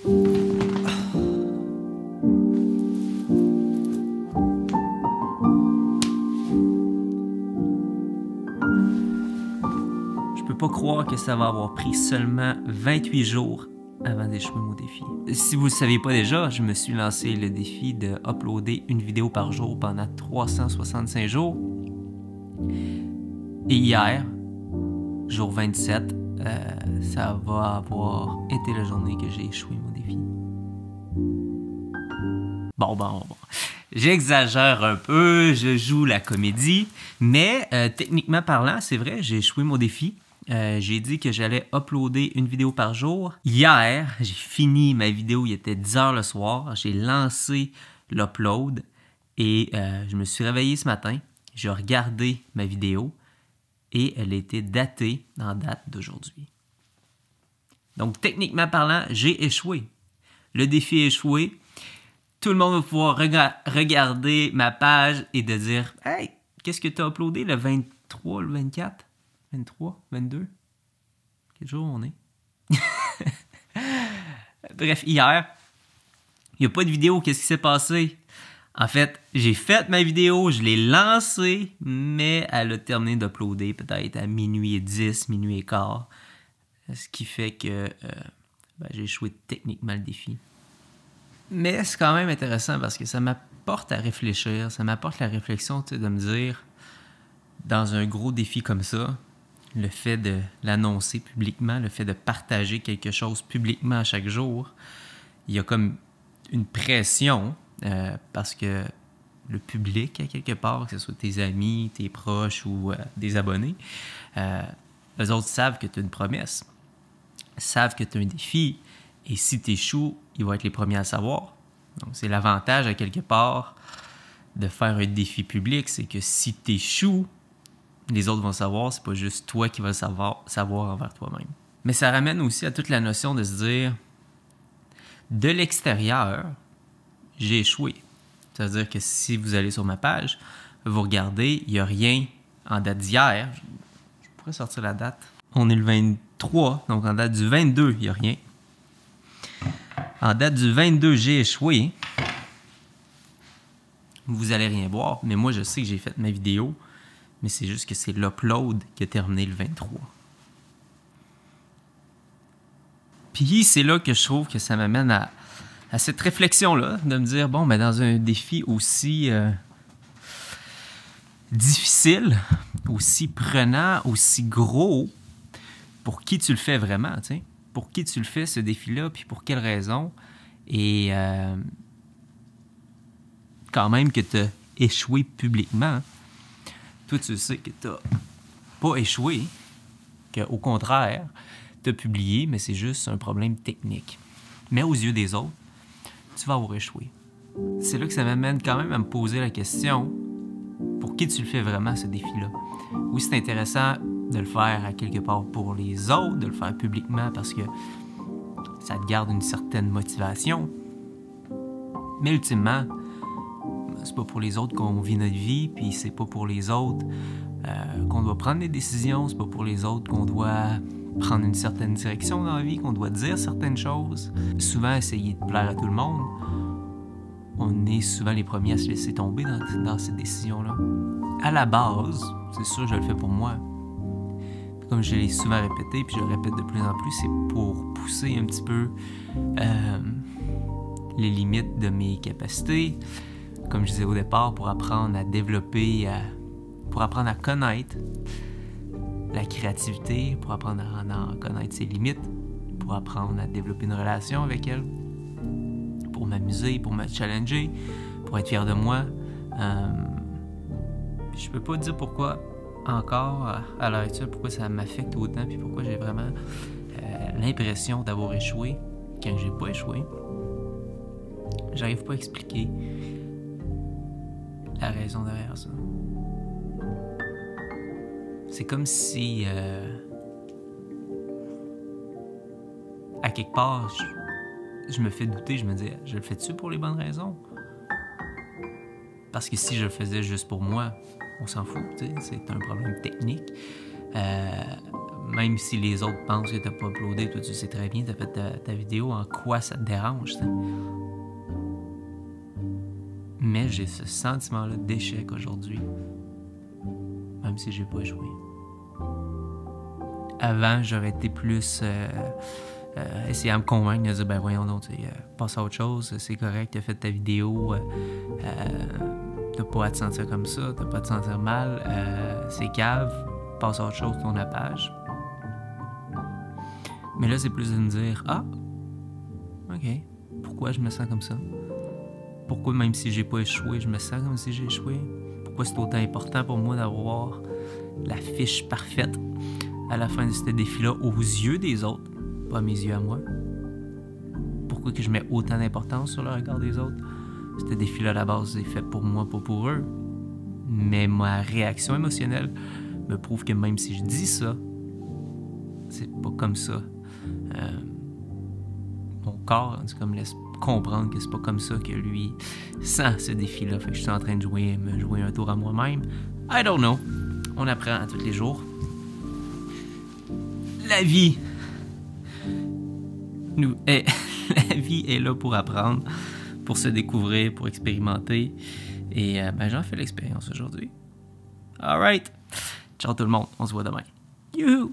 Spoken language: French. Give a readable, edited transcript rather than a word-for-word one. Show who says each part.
Speaker 1: Je peux pas croire que ça va avoir pris seulement 28 jours avant d'échouer mon défi. Si vous ne le saviez pas déjà, je me suis lancé le défi de uploader une vidéo par jour pendant 365 jours. Et hier, jour 27, ça va avoir été la journée que j'ai échoué mon défi. Bon. J'exagère un peu, je joue la comédie, mais techniquement parlant, c'est vrai, j'ai échoué mon défi. J'ai dit que j'allais uploader une vidéo par jour. Hier, j'ai fini ma vidéo, il était 10 h le soir. J'ai lancé l'upload et je me suis réveillé ce matin. J'ai regardé ma vidéo et elle était datée en date d'aujourd'hui. Donc, techniquement parlant, j'ai échoué. Le défi est échoué. Tout le monde va pouvoir regarder ma page et de dire « Hey, qu'est-ce que tu as uploadé le 23, le 24? » 23, 22? Quel jour on est? Bref, hier, il n'y a pas de vidéo. Qu'est-ce qui s'est passé? En fait, j'ai fait ma vidéo, je l'ai lancée, mais elle a terminé d'uploader peut-être à minuit et 10, minuit et quart. Ce qui fait que j'ai échoué techniquement le défi. Mais c'est quand même intéressant parce que ça m'apporte à réfléchir. Ça m'apporte la réflexion de me dire, dans un gros défi comme ça, le fait de l'annoncer publiquement, le fait de partager quelque chose publiquement à chaque jour, il y a comme une pression parce que le public, à quelque part, que ce soit tes amis, tes proches ou des abonnés, eux autres savent que tu as une promesse, savent que tu as un défi, et si tu échoues, ils vont être les premiers à le savoir. Donc, c'est l'avantage, à quelque part, de faire un défi public, c'est que si tu échoues, les autres vont savoir, c'est pas juste toi qui vas le savoir envers toi-même. Mais ça ramène aussi à toute la notion de se dire, de l'extérieur, j'ai échoué. C'est-à-dire que si vous allez sur ma page, vous regardez, il n'y a rien en date d'hier. Je pourrais sortir la date. On est le 23, donc en date du 22, il n'y a rien. En date du 22, j'ai échoué. Vous n'allez rien voir, mais moi, je sais que j'ai fait ma vidéo. Mais c'est juste que c'est l'upload qui a terminé le 23. Puis c'est là que je trouve que ça m'amène à cette réflexion-là, de me dire, bon, mais dans un défi aussi difficile, aussi prenant, aussi gros, pour qui tu le fais vraiment, tu sais? Pour qui tu le fais, ce défi-là, puis pour quelle raison? Et quand même que tu as échoué publiquement, toi, tu sais que tu n'as pas échoué, qu'au contraire, tu as publié, mais c'est juste un problème technique. Mais aux yeux des autres, tu vas avoir échoué. C'est là que ça m'amène quand même à me poser la question, pour qui tu le fais vraiment, ce défi-là? Oui, c'est intéressant de le faire à quelque part pour les autres, de le faire publiquement parce que ça te garde une certaine motivation. Mais ultimement, c'est pas pour les autres qu'on vit notre vie, puis c'est pas pour les autres qu'on doit prendre des décisions, c'est pas pour les autres qu'on doit prendre une certaine direction dans la vie, qu'on doit dire certaines choses. Souvent, essayer de plaire à tout le monde, on est souvent les premiers à se laisser tomber dans ces décisions-là. À la base, c'est sûr, je le fais pour moi. Comme je l'ai souvent répété, puis je le répète de plus en plus, c'est pour pousser un petit peu les limites de mes capacités. Comme je disais au départ, pour apprendre à développer, pour apprendre à connaître la créativité, pour apprendre à en connaître ses limites, pour apprendre à développer une relation avec elle, pour m'amuser, pour me challenger, pour être fier de moi. Je peux pas dire pourquoi encore à l'heure actuelle, pourquoi ça m'affecte autant, puis pourquoi j'ai vraiment l'impression d'avoir échoué quand j'ai pas échoué. J'arrive pas à expliquer la raison derrière ça. C'est comme si à quelque part je me fais douter, je me dis, je le fais-tu pour les bonnes raisons? Parce que si je le faisais juste pour moi, on s'en fout, c'est un problème technique. même si les autres pensent que t'as pas uploadé, toi tu sais très bien, t'as fait ta vidéo, en quoi ça te dérange, t'sais. Mais j'ai ce sentiment-là d'échec aujourd'hui, même si j'ai pas échoué. Avant, j'aurais été plus essayer à me convaincre de dire ben voyons donc, passe à autre chose, c'est correct, t'as fait ta vidéo, t'as pas à te sentir comme ça, t'as pas à te sentir mal, c'est cave, passe à autre chose, tourne la page. Mais là, c'est plus de me dire ah, ok, pourquoi je me sens comme ça? Pourquoi même si j'ai pas échoué, je me sens comme si j'ai échoué? Pourquoi c'est autant important pour moi d'avoir la fiche parfaite à la fin de ce défi-là aux yeux des autres, pas à mes yeux à moi? Pourquoi que je mets autant d'importance sur le regard des autres? Ce défi-là, à la base, est fait pour moi, pas pour eux. Mais ma réaction émotionnelle me prouve que même si je dis ça, c'est pas comme ça. Mon corps, en tout cas, me laisse comprendre que c'est pas comme ça que lui sent ce défi-là. Fait que je suis en train de me jouer un tour à moi-même. I don't know. On apprend à tous les jours. La vie la vie est là pour apprendre, pour se découvrir, pour expérimenter. Et j'en fais l'expérience aujourd'hui. Alright. Ciao tout le monde. On se voit demain. Youhou!